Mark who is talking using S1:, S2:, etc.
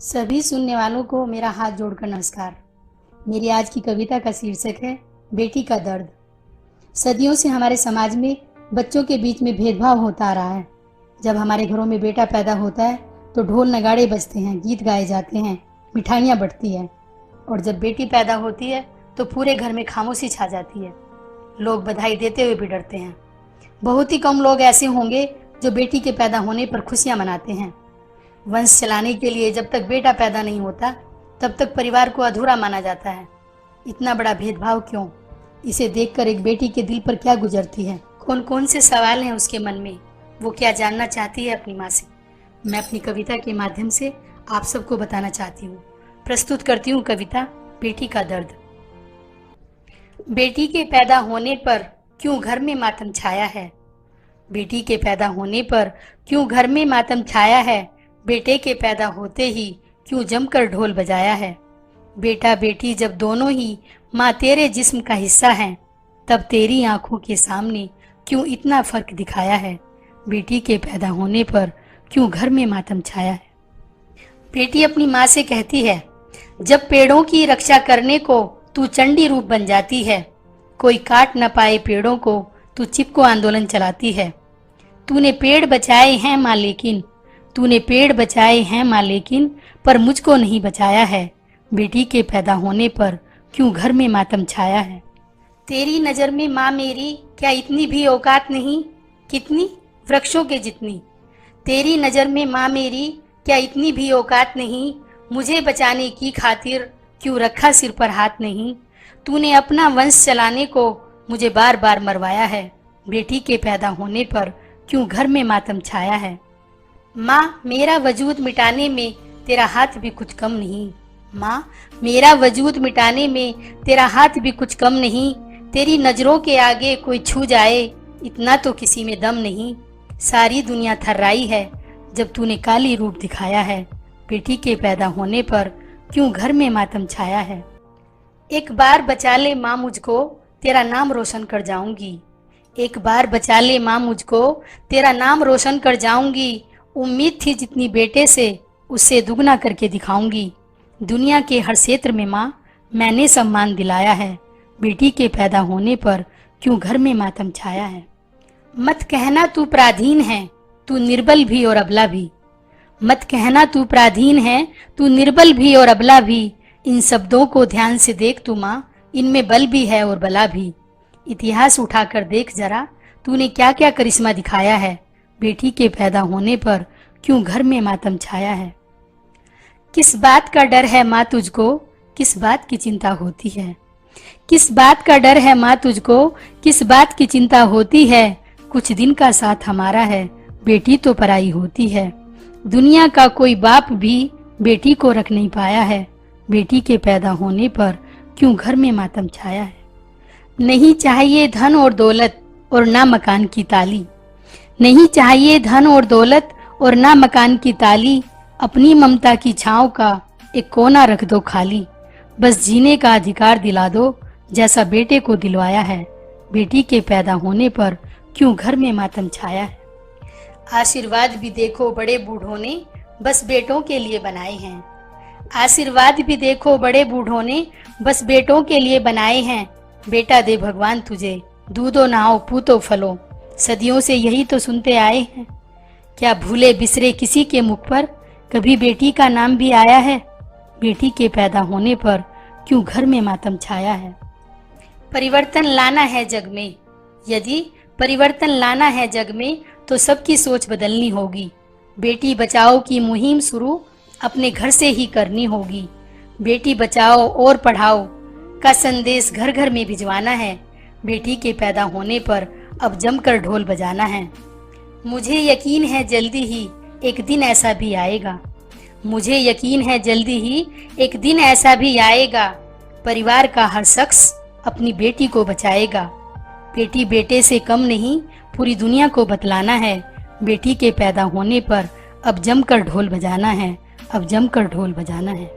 S1: सभी सुनने वालों को मेरा हाथ जोड़कर नमस्कार। मेरी आज की कविता का शीर्षक है बेटी का दर्द। सदियों से हमारे समाज में बच्चों के बीच में भेदभाव होता आ रहा है। जब हमारे घरों में बेटा पैदा होता है तो ढोल नगाड़े बजते हैं, गीत गाए जाते हैं, मिठाइयाँ बढ़ती हैं। और जब बेटी पैदा होती है तो पूरे घर में खामोशी छा जाती है। लोग बधाई देते हुए भी डरते हैं। बहुत ही कम लोग ऐसे होंगे जो बेटी के पैदा होने पर खुशियाँ मनाते हैं। वंश चलाने के लिए जब तक बेटा पैदा नहीं होता तब तक परिवार को अधूरा माना जाता है। इतना बड़ा भेदभाव क्यों? इसे देखकर एक बेटी के दिल पर क्या गुजरती है? कौन कौन से सवाल हैं उसके मन में? वो क्या जानना चाहती है अपनी माँ से? मैं अपनी कविता के माध्यम से आप सबको बताना चाहती हूँ। प्रस्तुत करती हूँ कविता बेटी का दर्द। बेटी के पैदा होने पर क्यों घर में मातम छाया है? बेटी के पैदा होने पर क्यों घर में मातम छाया है? बेटे के पैदा होते ही क्यों जमकर ढोल बजाया है? बेटा बेटी जब दोनों ही माँ तेरे जिस्म का हिस्सा हैं, तब तेरी आंखों के सामने क्यों इतना फर्क दिखाया है? बेटी के पैदा होने पर क्यों घर में मातम छाया है? बेटी अपनी माँ से कहती है, जब पेड़ों की रक्षा करने को तू चंडी रूप बन जाती है, कोई काट न पाए पेड़ों को तू चिपको आंदोलन चलाती है। तूने पेड़ बचाए हैं माँ लेकिन, तूने पेड़ बचाए हैं माँ लेकिन, पर मुझको नहीं बचाया है। बेटी के पैदा होने पर क्यों घर में मातम छाया है? तेरी नज़र में माँ मेरी क्या इतनी भी औकात नहीं? कितनी? वृक्षों के जितनी। तेरी नज़र में माँ मेरी क्या इतनी भी औकात नहीं? मुझे बचाने की खातिर क्यों रखा सिर पर हाथ नहीं? तूने अपना वंश चलाने को मुझे बार बार मरवाया है। बेटी के पैदा होने पर क्यों घर में मातम छाया है? माँ मेरा वजूद मिटाने में तेरा हाथ भी कुछ कम नहीं। माँ मेरा वजूद मिटाने में तेरा हाथ भी कुछ कम नहीं। तेरी नजरों के आगे कोई छू जाए इतना तो किसी में दम नहीं। सारी दुनिया थर्राई है जब तूने काली रूप दिखाया है। बेटी के पैदा होने पर क्यों घर में मातम छाया है? एक बार बचा ले माँ मुझको, तेरा नाम रोशन कर जाऊंगी। एक बार बचा ले माँ मुझको, तेरा नाम रोशन कर जाऊंगी। उम्मीद थी जितनी बेटे से उससे दुगना करके दिखाऊंगी। दुनिया के हर क्षेत्र में माँ मैंने सम्मान दिलाया है। बेटी के पैदा होने पर क्यों घर में मातम छाया है? मत कहना तू पराधीन है, तू निर्बल भी और अबला भी। मत कहना तू पराधीन है, तू निर्बल भी और अबला भी। इन शब्दों को ध्यान से देख तू माँ, इनमें बल भी है और बला भी। इतिहास उठाकर देख जरा, तूने क्या क्या करिश्मा दिखाया है। बेटी के पैदा होने पर क्यों घर में मातम छाया है? किस बात का डर है माँ तुझको, किस बात की चिंता होती है? किस बात का डर है माँ तुझको, किस बात की चिंता होती है? कुछ दिन का साथ हमारा है, बेटी तो पराई होती है। दुनिया का कोई बाप भी बेटी को रख नहीं पाया है। बेटी के पैदा होने पर क्यों घर में मातम छाया है? नहीं चाहिए धन और दौलत और ना मकान की ताली। नहीं चाहिए धन और दौलत और ना मकान की ताली। अपनी ममता की छांव का एक कोना रख दो खाली। बस जीने का अधिकार दिला दो जैसा बेटे को दिलवाया है। बेटी के पैदा होने पर क्यों घर में मातम छाया है? आशीर्वाद भी देखो बड़े बूढ़ों ने बस बेटों के लिए बनाए हैं। आशीर्वाद भी देखो बड़े बूढ़ों ने बस बेटों के लिए बनाए हैं। बेटा दे भगवान तुझे, दूधो नहाओ पूतो फलो। सदियों से यही तो सुनते आए हैं। क्या भूले बिसरे किसी के मुख पर कभी बेटी का नाम भी आया है? बेटी के पैदा होने पर क्यों घर में मातम छाया है? परिवर्तन लाना है जग में, यदि परिवर्तन लाना है जग में तो सबकी सोच बदलनी होगी। बेटी बचाओ की मुहिम शुरू अपने घर से ही करनी होगी। बेटी बचाओ और पढ़ाओ का संदेश घर घर में भिजवाना है। बेटी के पैदा होने पर अब जमकर ढोल बजाना है। मुझे यकीन है जल्दी ही एक दिन ऐसा भी आएगा। मुझे यकीन है जल्दी ही एक दिन ऐसा भी आएगा। परिवार का हर शख्स अपनी बेटी को बचाएगा। बेटी बेटे से कम नहीं, पूरी दुनिया को बतलाना है। बेटी के पैदा होने पर अब जमकर ढोल बजाना है। अब जमकर ढोल बजाना है।